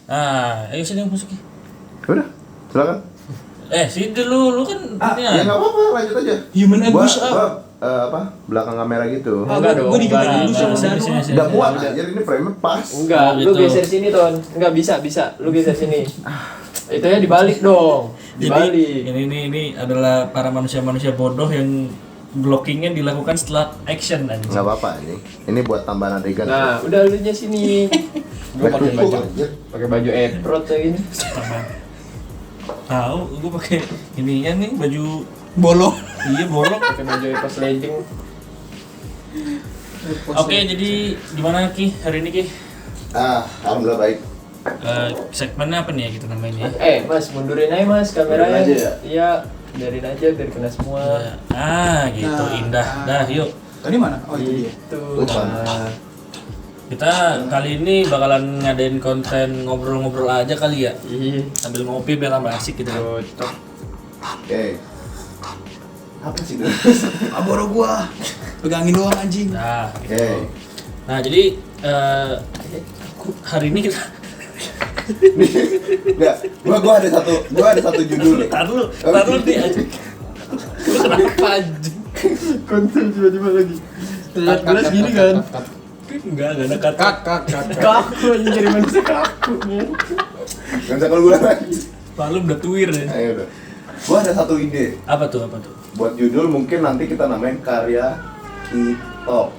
Ayo sini masuk. Udah, silakan. Sini dulu, lu kan Ya nggak apa-apa, lanjut aja. Human and Gua push up. belakang kamera gitu. Enggak dong. Gua digigit dulu sama sini, Danu. sini, sini. Udah muat anjir, ini frame-nya pas. Enggak, Oh, lu gitu. geser sini, Ton. Enggak bisa. Lu geser sini. Itu ya dibalik dong. Dibalik. Jadi ini adalah para manusia-manusia bodoh yang blockingnya dilakukan setelah action anjing. Nggak apa-apa ini. Ini buat tambahan adegan. Nah, udah lu nya sini. Gua pakai Kuku, baju. anjir. Pakai baju eprot kayak gini. Tahu, gue pakai ininya nih baju Bolong. iya bolong. Pakai baju eprot legging. Oke, jadi gimana Ki hari ini Ki? Alhamdulillah baik. Segmennya apa nih ya kita namain ya? Mas, mundurin aja Mas kameranya. Mundurin aja ya? Iya, biarin aja biar kena semua. Gitu Nah, indah. Dah yuk. Tadi mana? Oh itu dia. Itu. Bukan. Nah, Kita kali ini bakalan ngadain konten ngobrol-ngobrol aja kali ya. iya. Sambil ngopi biar tambah asik gitu. Cocok. Oke. Apa sih itu? Aboro gua. Pegangin doang anjing. Nah, Oke. gitu. Nah, jadi hari ini kita Enggak, gua ada satu judul nih. tar lu nih anjing. Lu kenapa anjing? Konten tiba-tiba lagi. Lihat gelas gini kan. Enggak ada kata. Kak. Kaku aja jadi manusia kaku. Enggak usah keluar lagi. Palu udah tuir ya. Ayo udah. Gua ada satu ide. Apa tuh? Buat judul mungkin nanti kita namain karya Kitok.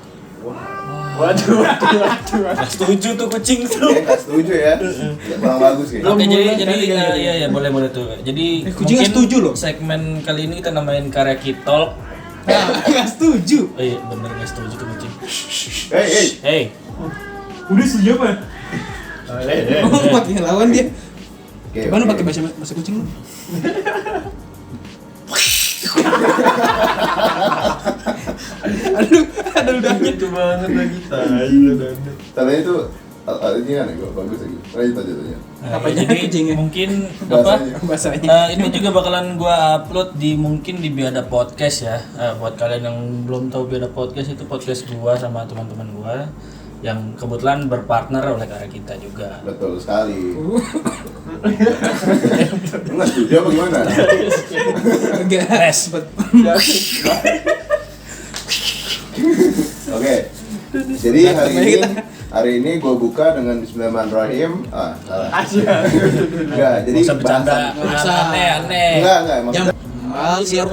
Waduh. Nggak setuju tuh kucing tuh. Oke, nggak setuju ya? Ya, kurang bagus kayaknya. Oke, jadi Belum iya boleh tuh. Jadi kucing nggak setuju loh. Segmen kali ini kita namain karya Kitol. Enggak setuju. Oh iya, bener nggak setuju tuh kucing. Hey. Hey, Udah setuju apa? Oh, pakai lawan dia. Oke, Coba lu oke. pakai bahasa kucing lu. Ada ludahnya. Gitu banget lagi. Caranya itu ini kan ya, bagus lagi. Lanjut aja. Apa jadi kucing ya? mungkin Bahasanya. Bahasanya. ini juga bakalan gua upload di mungkin di Biada Podcast ya. Buat kalian yang belum tahu Biada Podcast itu podcast gua sama teman-teman gua yang kebetulan berpartner oleh karya kita juga. Betul sekali. Enggak setuju apa gimana? Enggak. Res. Oke. Jadi hari ini gue buka dengan Bismillahirrahmanirrahim. Salah. Enggak, jadi Bisa bercanda Nggak usah. aneh-aneh. Enggak, Yang maksudnya. siap.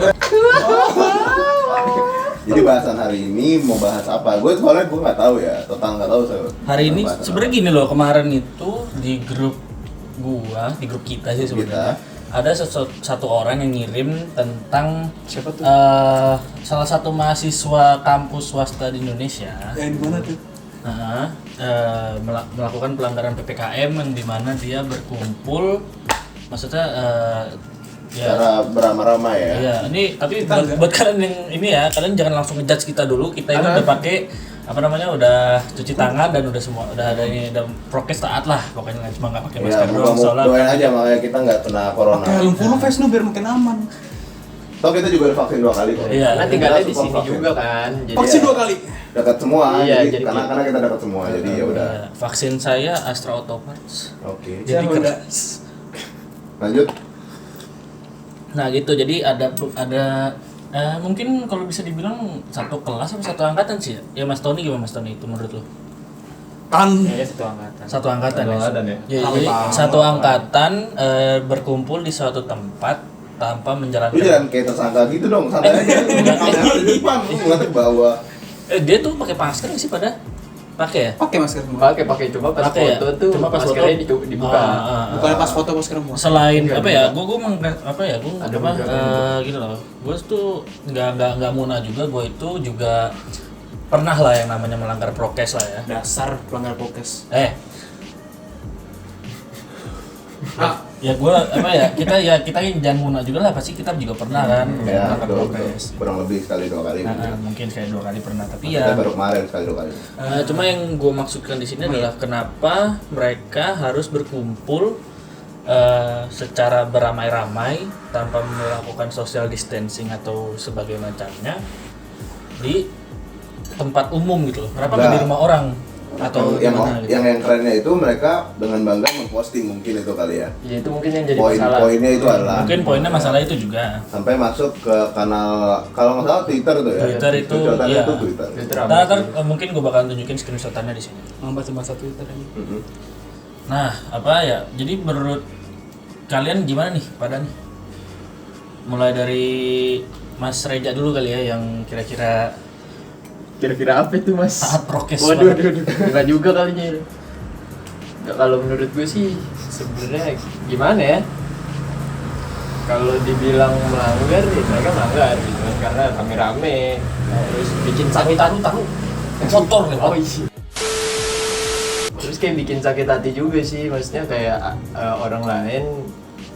Jadi bahasan hari ini mau bahas apa? Gue soalnya gue nggak tahu ya, total nggak tahu. Hari ini Bahasan sebenarnya apa. gini loh, kemarin itu di grup gua, di grup kita sih sebenarnya. Ada satu orang yang ngirim tentang Siapa tuh? salah satu mahasiswa kampus swasta di Indonesia Yang di mana tuh? melakukan pelanggaran PPKM yang dimana dia berkumpul, maksudnya Cara beramai-ramai ya. Iya, ini tapi buat kalian yang ini ya, kalian jangan langsung ngejudge kita dulu. Kita ini udah pakai udah cuci tangan dan udah semua udah ada ini, udah prokes taat lah pokoknya, nggak cuma nggak pakai Ya, masker doang soalnya. doain aja makanya kita nggak kena corona. Pakai helm full face nu biar makin aman. Toh kita juga udah vaksin 2 kali kok. Iya. Karena tinggalnya Kita di support sini vaksin. juga kan. Jadi Vaksin ya, 2 kali. Dekat semua, Iya, jadi jadi karena kita dapat semua, jadi ya udah. Iya, vaksin saya Astra Autoparts. Oke. Jadi Siapa keras. Lanjut. Nah gitu, jadi ada mungkin kalau bisa dibilang satu kelas atau satu angkatan sih ya. Ya Mas Tony gimana Mas Tony itu menurut lo? Kan kayaknya satu angkatan. Satu angkatan ya. Ya, Apa? jadi satu angkatan berkumpul di suatu tempat tanpa Lu menjalankan. jangan kayak tersangka gitu dong, santai aja. Kamera di depan, lu ngeliat ke bawah. Dia tuh pakai masker nggak sih pada? Pakai ya? pakai masker semua. Pakai cuma pas Pakai ya? foto tuh Cuma pas maskernya foto. dibuka. Bukan pas foto masker semua. Selain Enggak, apa ya? enggak. Gue Ada apa? beberapa. Gitu loh. Gue tuh nggak muna juga. Gue itu juga pernah lah yang namanya melanggar prokes lah ya. Dasar pelanggar prokes. Ya gue apa ya? Kita jangan muna juga lah. Pasti kita juga pernah kan Ya, melanggar betul, prokes. kurang lebih sekali 2 kali. Mungkin kayak 2 kali pernah. Tapi Kita ya. baru kemarin sekali 2 kali. Cuma yang gue maksudkan di sini adalah kenapa mereka harus berkumpul secara beramai-ramai tanpa melakukan social distancing atau sebagai macamnya di tempat umum gitu loh. Kenapa nggak di rumah orang? Atau yang gimana gitu? yang kerennya itu mereka dengan bangga memposting mungkin itu kali ya. Ya itu mungkin yang jadi masalah. Poin-poinnya itu adalah Mungkin poinnya masalah itu juga. sampai masuk ke kanal kalau nggak salah Twitter tuh ya. Twitter itu, Cocotannya iya. itu Twitter. Twitter Ntar mungkin gue bakal tunjukin screenshotannya di sini. Bahasa Twitter ini. Mhm. Nah, apa ya? Jadi menurut kalian gimana nih pada nih? Mulai dari Mas Reja dulu kali ya yang kira-kira Kira-kira apa itu Mas? taat prokes Waduh, banget. enggak juga kalinya. Nggak, kalau menurut gue sih sebenarnya gimana ya? Kalau dibilang melanggar, ya mereka melanggar gitu kan, karena rame-rame terus bikin sakit hati Motor nih, oh iya. Terus kayak bikin sakit hati juga sih, maksudnya kayak orang lain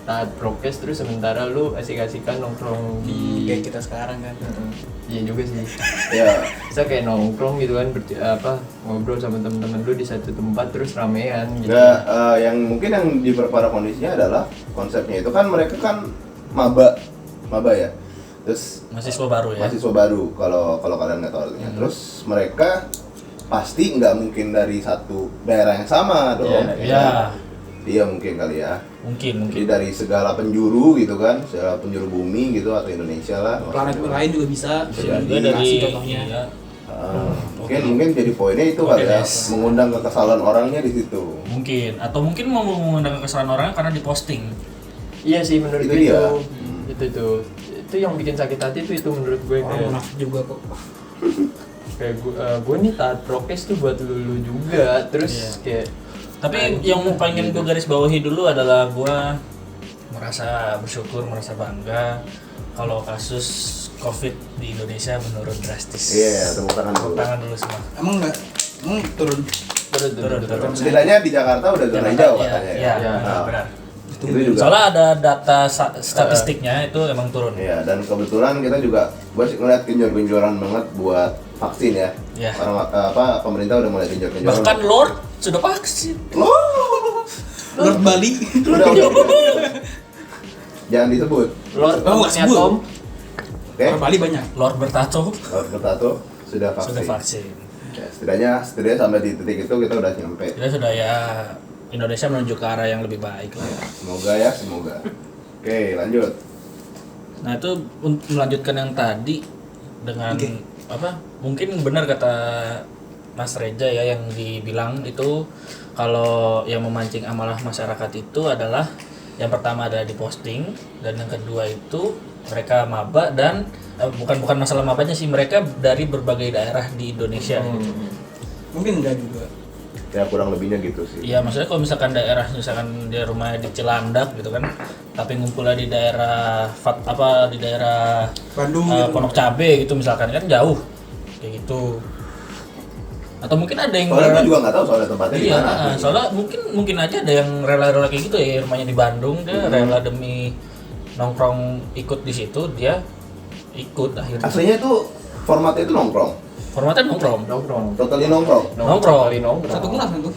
taat prokes terus sementara lu asik-asikan nongkrong di Kayak kita sekarang kan. Iya juga sih. Ya, Bisa kayak nongkrong gitu kan, ngobrol sama temen-temen lu di satu tempat terus ramean gitu. nggak, yang mungkin yang diperparah kondisinya adalah konsepnya itu kan mereka kan maba ya. Terus Mahasiswa baru ya. mahasiswa baru kalau kalian nggak tahu artinya. Terus mereka pasti nggak mungkin dari satu daerah yang sama dong. Iya. Iya mungkin kali ya. Mungkin. Jadi dari segala penjuru gitu kan, segala penjuru bumi gitu atau Indonesia lah. Planet lain juga bisa. Juga Jadi, dari kasih contohnya. iya. Mungkin jadi poinnya itu kali ya, Des. mengundang kekesalan orangnya di situ. Mungkin atau mungkin mau mengundang kesalahan orang karena diposting. Iya sih menurut Itu gue dia. itu yang bikin sakit hati itu menurut gue Orang kayak munafik juga kok. gue nih taat prokes tuh buat lu juga terus Iya. kayak Tapi yang pengen gue garis bawahi dulu adalah gue merasa bersyukur, merasa bangga kalau kasus COVID di Indonesia menurun drastis. Iya, tepuk tangan Tepuk dulu. tangan dulu semua. Emang turun. Turun. Setidaknya di Jakarta udah zona hijau katanya ya. Iya, Nah, benar. itu juga. Soalnya ada data statistiknya itu emang turun. Iya, dan kebetulan kita juga gue sih ngeliat genjor-genjoran banget buat vaksin ya. Iya. Orang pemerintah udah mulai genjor-genjoran. Bahkan Lord sudah vaksin. Lord Bali. udah. Jangan disebut. Lord Oh, nggak sebut. Tom Oke. Lord Bali banyak. Lord bertato Kalau bertato sudah vaksin. sudah vaksin. Ya, setidaknya sampai di titik itu kita udah nyampe. Kita sudah ya Indonesia menuju ke arah yang lebih baik lah ya. Semoga. Oke, lanjut. Nah itu melanjutkan yang tadi dengan Oke. apa? Mungkin benar kata Mas Reja ya yang dibilang itu kalau yang memancing amalah masyarakat itu adalah yang pertama adalah diposting dan yang kedua itu mereka maba dan bukan masalah mabanya sih, mereka dari berbagai daerah di Indonesia gitu. Mungkin enggak juga. Ya kurang lebihnya gitu sih. Iya, maksudnya kalau misalkan misalkan dia rumahnya di Cilandak gitu kan, tapi ngumpulnya di daerah di daerah Bandung gitu. Pondok Cabe gitu misalkan kan jauh kayak gitu. Atau mungkin ada yang Soalnya gue juga nggak tahu soalnya tempatnya di iya, mana. soalnya mungkin aja ada yang rela-rela kayak gitu ya, rumahnya di Bandung dia rela demi nongkrong ikut di situ, dia ikut akhirnya. Aslinya tuh formatnya itu nongkrong. Formatnya nongkrong. Totally nongkrong. Nongkrong. Satu kelas kan tuh.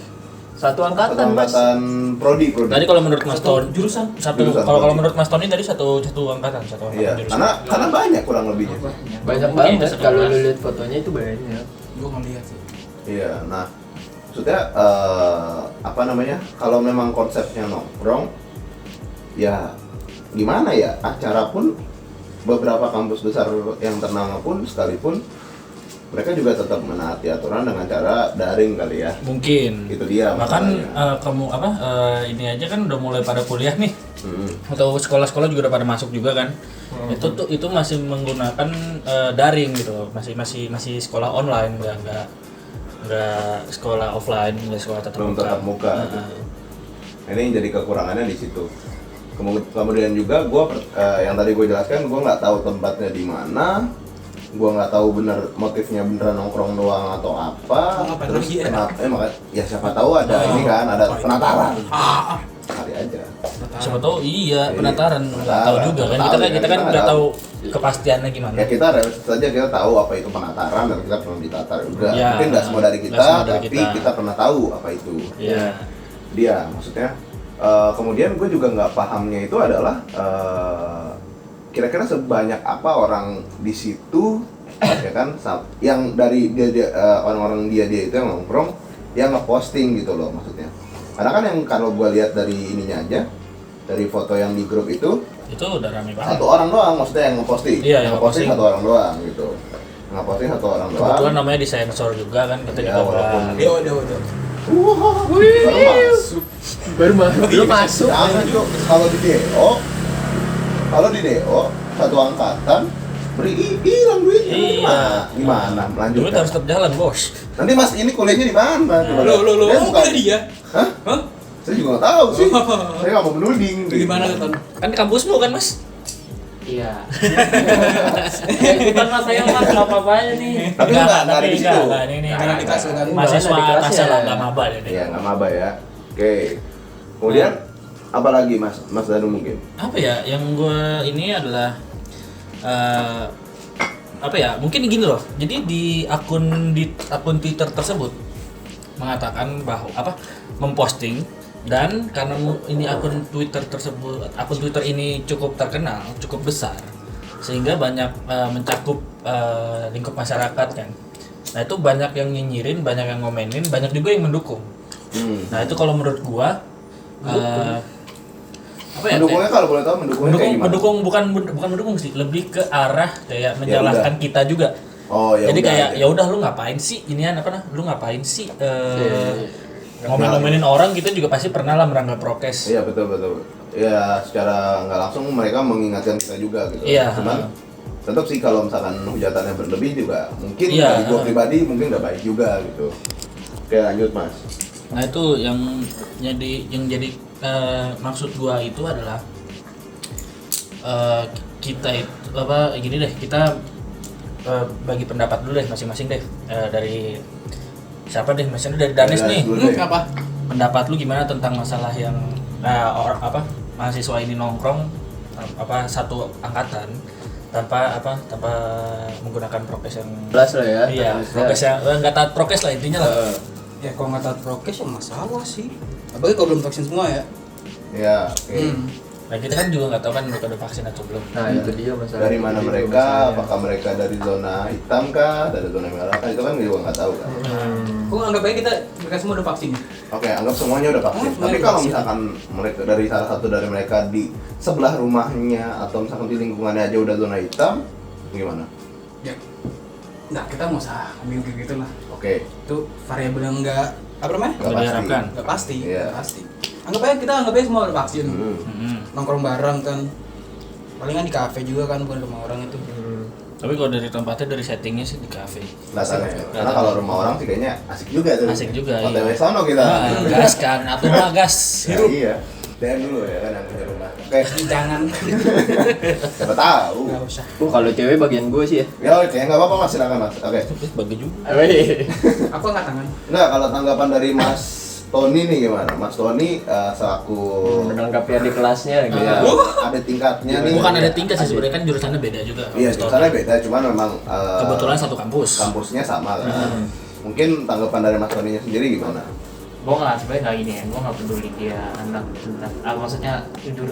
Satu angkatan Satu mas angkatan prodi. Tadi kalau menurut Mas Satu Tony jurusan. Jurusan, kalau prodi. menurut Mas Tony tadi satu angkatan Iya, jurusan. karena banyak kurang lebihnya. banyak Mungkin banget satu kalau kelas. lu lihat fotonya itu banyak. Gua ngeliat sih. Iya, nah maksudnya apa namanya? Kalau memang konsepnya nongkrong, ya gimana ya? Acara pun beberapa kampus besar yang ternama pun sekalipun mereka juga tetap menaati aturan dengan cara daring kali ya. Mungkin. Itu dia Bahkan masalahnya. ini aja kan udah mulai pada kuliah nih. Mm-mm. Atau sekolah-sekolah juga udah pada masuk juga kan. Itu masih menggunakan daring gitu loh. Masih sekolah online, enggak sekolah offline, enggak sekolah tatap Belum muka. tatap muka. Heeh. Ini yang jadi kekurangannya di situ. Kemudian juga yang tadi gue jelaskan, gue nggak tahu tempatnya di mana, gue nggak tahu motifnya beneran nongkrong doang atau apa. Oh, ngapain Terus lagi ya? kenapa? Makanya ya siapa tahu ada ini kan, ada penataran. Kali aja. Siapa tahu iya penataran, nggak Penataran. tahu juga kan. Tahu ya, Kita kan kita nggak tahu. tahu kepastiannya gimana. Ya kita realistis saja, kita tahu apa itu penataran dan kita pernah ditatar juga. Ya, Mungkin nggak semua dari nggak kita, semua dari tapi kita. kita pernah tahu apa itu. Iya. Dia maksudnya kemudian gue juga nggak pahamnya itu adalah kira-kira sebanyak apa orang di situ ya kan yang dari dia orang-orang dia itu yang nongkrong dia ngeposting gitu loh maksudnya. Karena kan yang kalau gua lihat dari ininya aja, dari foto yang di grup itu udah rame banget. satu orang doang maksudnya yang ngeposting. Iya, yang ngeposting ngeposting. satu orang doang gitu. Ngeposting satu orang doang. Kebetulan namanya disensor juga kan kita Ya, juga walaupun udah. Baru masuk. Jangan tuh kalau di DO satu angkatan hilang duitnya. Iya. Gimana? Lanjut. Duit harus tetap jalan, Bos. Nanti Mas ini kuliahnya di mana? Lo, Dia bukan- kuliah dia? Hah? Hah? Saya juga nggak tahu sih. Saya nggak mau menuding. Di mana tuh? Kan di kampusmu kan, Mas? Iya. Bukan mas saya mas nggak apa-apa aja nih. Tapi nggak ada di situ. Ini Nggak ada di kelas kan? mahasiswa Nggak ada di kelas tasnya ya. lah, nggak maba deh. Iya nggak maba ya. Oke. Kemudian apa lagi Mas Danu mungkin? Apa ya yang gue ini adalah apa ya mungkin gini loh, jadi di akun Twitter tersebut mengatakan bahwa memposting, dan karena ini akun Twitter ini cukup terkenal, cukup besar, sehingga banyak mencakup lingkup masyarakat kan. Nah itu banyak yang nyinyirin, banyak yang ngomenin, banyak juga yang mendukung. Nah itu kalau menurut gua apa ya? Mendukungnya kalau boleh tahu mendukungnya kayak gimana? bukan mendukung sih, lebih ke arah kayak menyalahkan kita juga. Oh ya. Jadi udah, kayak ya. ya udah lu ngapain sih inian lu ngapain sih ngomel-ngomelin orang, kita juga pasti pernah lah meranggar prokes. Iya betul. Ya secara nggak langsung mereka mengingatkan kita juga gitu. Iya. Cuman tetap sih kalau misalkan hujatannya berlebih juga mungkin Iya. dari gua pribadi mungkin nggak baik juga gitu. Oke lanjut Mas. Nah itu yang jadi maksud gua itu adalah kita itu gini deh, kita bagi pendapat dulu deh masing-masing deh, dari siapa deh, misalnya dari Danes nih. Dulu deh. Apa? Pendapat lu gimana tentang masalah yang mahasiswa ini nongkrong satu angkatan tanpa menggunakan prokes yang Jelas lah ya. iya, prokes yang nggak taat prokes lah intinya lah. Ya kalau nggak taat prokes ya masalah sih. Apalagi kalau belum vaksin semua ya. Ya oke. Nah kita kan juga nggak tahu kan mereka udah vaksin atau belum. Nah itu dia masalah. Dari mana Itu dia mereka? masalahnya. Apakah mereka dari zona hitam kah? Dari zona merah kah? Itu kan juga nggak tahu kan. Kok anggap aja mereka semua udah vaksin. Oke, anggap semuanya udah vaksin. Oh, semuanya Tapi udah kalau vaksin. misalkan mereka dari salah satu dari mereka di sebelah rumahnya atau misalkan di lingkungannya aja udah zona hitam, gimana? Ya. Nah kita nggak usah ngomongin kayak gitu lah. Oke, Itu variabel yang nggak apa namanya? nggak Nggak diharapkan. Nggak pasti. Iya. Nggak pasti. Anggap aja semua udah vaksin. Hmm. Nongkrong bareng kan. Palingan di kafe juga kan, bukan rumah orang itu. Tapi kalau dari tempatnya, dari settingnya sih di kafe. Kelihatannya. Karena kalau rumah orang sih kayaknya asik juga tuh. Asik juga, OTW iya. sono kita. Gas kan, atau mah gas. Ya, iya. Dan dulu ya kan yang punya rumah. Oke, Jangan. siapa tahu. Nggak usah. Kalau cewek bagian gue sih ya. Ya oke, nggak apa-apa Mas, silakan Mas. Oke. Bagi juga. Aku angkat tangan. Enggak, kalau tanggapan dari Mas Tony nih gimana? Mas Tony selaku Menanggapi adik kelasnya gitu. ya, ada tingkatnya nih. Bukan ada tingkat sih sebenarnya, kan jurusannya beda juga. Iya, jurusannya beda, cuman memang Kebetulan satu kampus. kampusnya sama kan. Mungkin tanggapan dari Mas Tony sendiri gimana? Gue nggak sebenarnya nggak gini ya, gue nggak peduli dia anak tentang maksudnya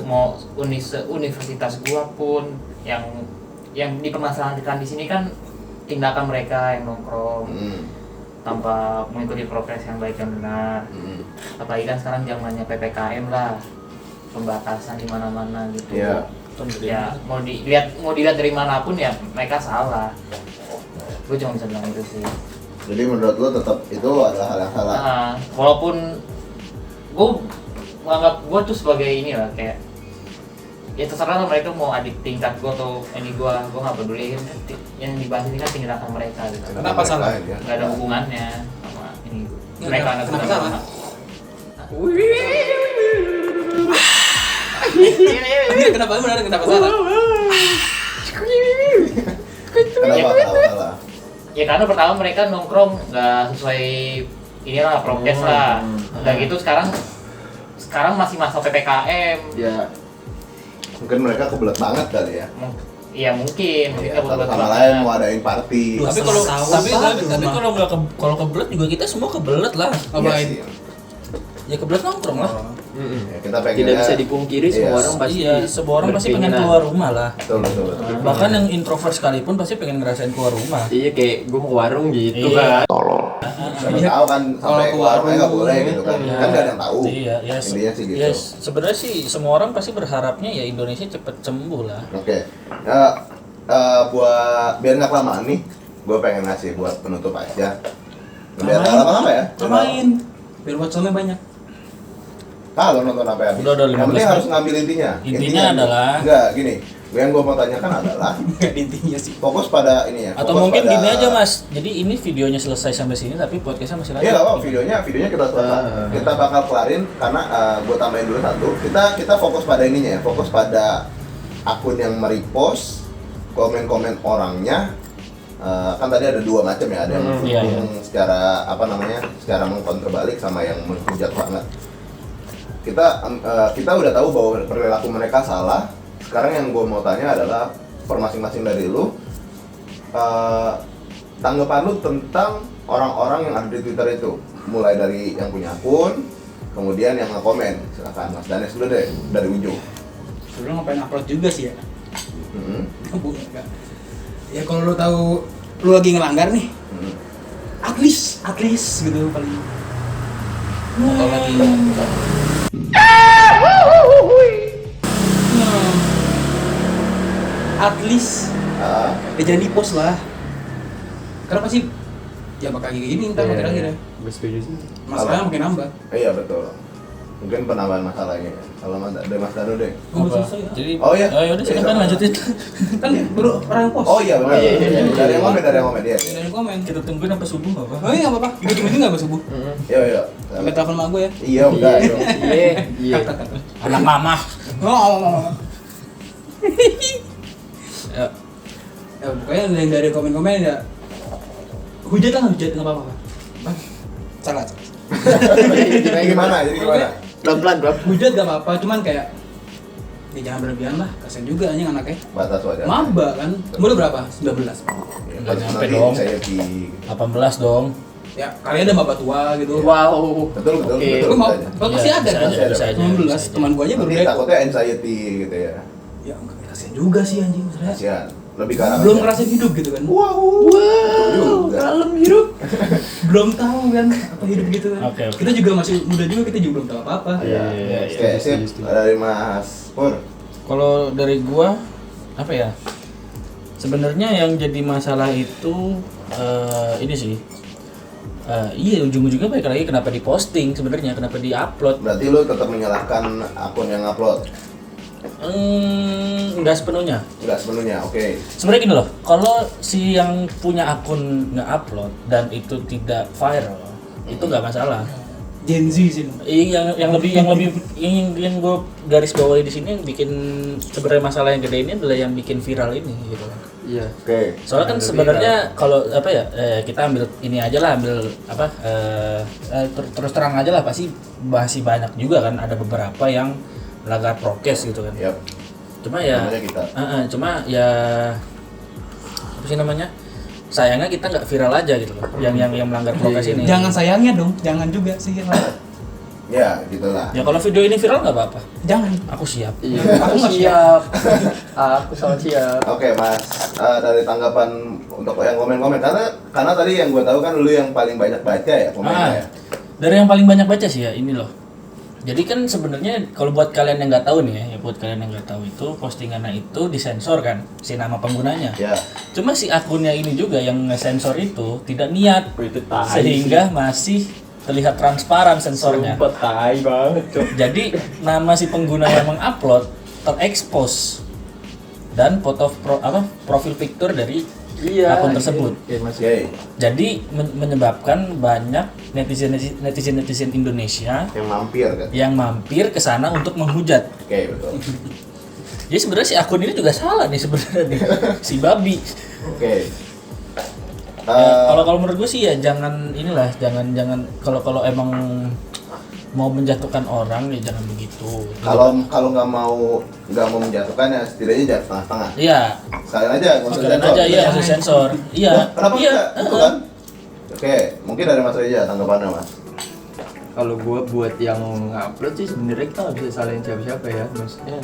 mau universitas gue pun yang dipermasalahkan di sini kan tindakan mereka yang nongkrong tanpa mengikuti prokes yang baik dan benar. Apalagi kan sekarang zamannya PPKM lah, pembatasan di mana-mana gitu. Iya. Ya mau dilihat dari manapun ya mereka salah. Gue cuma bisa bilang itu sih. Jadi menurut lo tetap itu adalah hal yang salah. Nah, walaupun gue menganggap gue tuh sebagai ini lah kayak ya terserah lah mereka mau adik tingkat gue atau ini gue nggak peduli, yang dibahas ini kan tindakan mereka gitu. Kenapa salah? Ya. Nggak ada hubungannya sama ini Ya, mereka anak kenapa salah? Iya, kenapa benar? Kenapa salah? Kenapa salah? Ya karena pertama mereka nongkrong nggak sesuai inilah prokes lah. Udah gitu sekarang masih masa PPKM. Ya. Mungkin mereka kebelet banget kali ya. Iya mungkin. Iya, Mereka satu kebelet sama banget. lain mau adain party. Tapi kalau nggak kalau kebelet juga kita semua kebelet lah. Iya Ngapain? sih. Ya kebelet nongkrong lah. Ya, kita pengen Tidak bisa dipungkiri semua orang pasti. Iya, semua orang pasti pengen berkeinginan. keluar rumah lah. betul. Bahkan yang introvert sekalipun pasti pengen ngerasain keluar rumah. Iya kayak gue mau ke warung gitu Iya. kan. Siapa tahu kan sampai Kalau ke warungnya nggak warung, boleh gitu kan. Iya. Kan nggak ada yang tahu. Iya, ya. Intinya sih gitu. Ya, sebenarnya sih semua orang pasti berharapnya ya Indonesia cepet sembuh lah. Oke. Buat biar nggak kelamaan nih, gue pengen ngasih buat penutup aja. Biar nggak lama-lama ya. Main. Biar watchnya banyak. Kalau nonton apa habis. Udah Yang 15 penting menit. harus ngambil intinya. Intinya adalah- enggak gini. Yang gue mau tanyakan adalah Enggak intinya sih. fokus pada ini ya. Atau fokus mungkin pada- gini aja Mas. Jadi ini videonya selesai sampai sini tapi podcastnya masih lanjut. Iya, videonya kita selesai. Kita bakal kelarin karena gue tambahin dulu satu. Kita fokus pada ininya ya, fokus pada akun yang merepost komen-komen orangnya. Kan tadi ada dua macam ya, ada yang Iya, mendukung secara secara mengkonter balik sama yang menghujat banget. Kita udah tahu bahwa perilaku mereka salah. Sekarang yang gue mau tanya adalah per masing-masing dari lu, tanggapan lu tentang orang-orang yang ada di Twitter itu, mulai dari yang punya akun, kemudian yang nge-komen. Silakan Mas Danes dulu deh, dari ujung. Sebenarnya ngapain upload juga sih ya? Mhm. Enggak. Ya kalau lu tahu lu lagi ngelanggar nih, Mhm. at least gitu paling. Atau lagi At least ya jangan di post lah. Karena pasti ya bakal kayak gini ntar makin akhir ya. Gue setuju sih. Masalahnya makin nambah. Iya betul. Mungkin penambahan masalahnya. Kalau Mas Danu deh. Belum selesai ya. Jadi Oh, iya. yaudah silakan lanjutin. Kan baru orang yang post. Oh iya benar. iya. Dari yang komen dia. Dari komen. Kita tungguin sampai subuh enggak apa? Oh iya nggak apa-apa. Kita tungguin nggak subuh. Iya. Sampai telepon sama gue ya. Iya udah. Iya. Anak mama. Oh. Ya, Ya pokoknya yang dari komen-komen ya hujat nggak apa-apa. Salah. Jadi gimana? Pelan-pelan, bro. Hujat gak apa-apa, cuman kayak ya jangan berlebihan lah, kasian juga anjing anaknya. Batas wajar. Maba kan, umur berapa? 19. Ya, Nggak pas nyampe nanti dong. Saya di 18 dong. Ya kalian ada maba tua gitu. Wow. betul. Oke. Lu mau, aja. pasti Iya, ada bisa kan? aja, bisa aja, 19, bisa aja. teman gua aja baru Nanti deko. takutnya anxiety gitu ya. Ya enggak, kasian juga sih anjing maksudnya. Kasihan. Lebih ke arah Belum aja. ngerasain hidup gitu kan. Wow. Juga. Kalem hidup. Belum tahu kan apa hidup gitu kan. Oke. Kita juga masih muda juga, kita juga belum tahu apa-apa. Iya. Oke, sip. Dari Mas Pur. Kalau dari gua apa ya? Sebenarnya yang jadi masalah itu ini sih. Iya ujung-ujungnya balik lagi kenapa diposting sebenarnya, kenapa diupload. Berarti lu tetap menyalahkan akun yang upload? Enggak sepenuhnya. Enggak sepenuhnya, oke. Sebenarnya gini loh, kalau si yang punya akun nge-upload dan itu tidak viral, itu nggak masalah. Gen Z sih. Yang gue garis bawahi di sini yang bikin sebenarnya masalah yang gede ini adalah yang bikin viral ini gitu. Iya. Oke. Soalnya kan sebenarnya kalau apa ya kita ambil ini aja lah, ambil apa terus terang aja lah, pasti masih banyak juga kan, ada beberapa yang melanggar prokes gitu kan. Yap. Cuma ya Namanya kita. cuma ya apa sih namanya, sayangnya kita nggak viral aja gitu loh, yang melanggar prokes ini. Jangan sayangnya dong, jangan juga sih. Ya, gitulah. Ya kalau video ini viral nggak apa-apa, Jangan. aku siap. Iya. Aku nggak siap. Aku sangat siap. Oke Mas, dari tanggapan untuk yang komen-komen, karena tadi yang gue tahu kan lu yang paling banyak baca ya komennya ya. Dari yang paling banyak baca sih ya ini loh. Jadi kan sebenarnya kalau buat kalian yang nggak tahu nih ya buat kalian yang nggak tahu itu postingannya itu disensor kan si nama penggunanya. Ya. Cuma si akunnya ini juga yang nge-sensor itu tidak niat, Itu tai. sehingga masih terlihat transparan sensornya. Sumpah tai banget, Cok. Jadi nama si pengguna yang mengupload terekspos dan foto profil picture dari akun tersebut. Iya, Mas. Oke. Jadi menyebabkan banyak netizen Indonesia Yang mampir kan. yang mampir ke sana untuk menghujat. Oke, betul. Jadi sebenarnya si akun ini juga salah nih sebenarnya nih. Si babi. Oke. Kalau menurut gue sih ya jangan kalau emang mau menjatuhkan orang ya jangan begitu. Kalau nggak mau menjatuhkan ya setidaknya jangan setengah-setengah. Iya. Sekalian aja nggak usah Sekalian sensor. aja iya harus sensor. Iya. Kenapa Iya. enggak? Itu kan. Oke, mungkin dari Mas Reja tanggapannya Mas. Kalau gua buat yang upload sih sebenarnya kita nggak bisa salahin siapa-siapa ya, maksudnya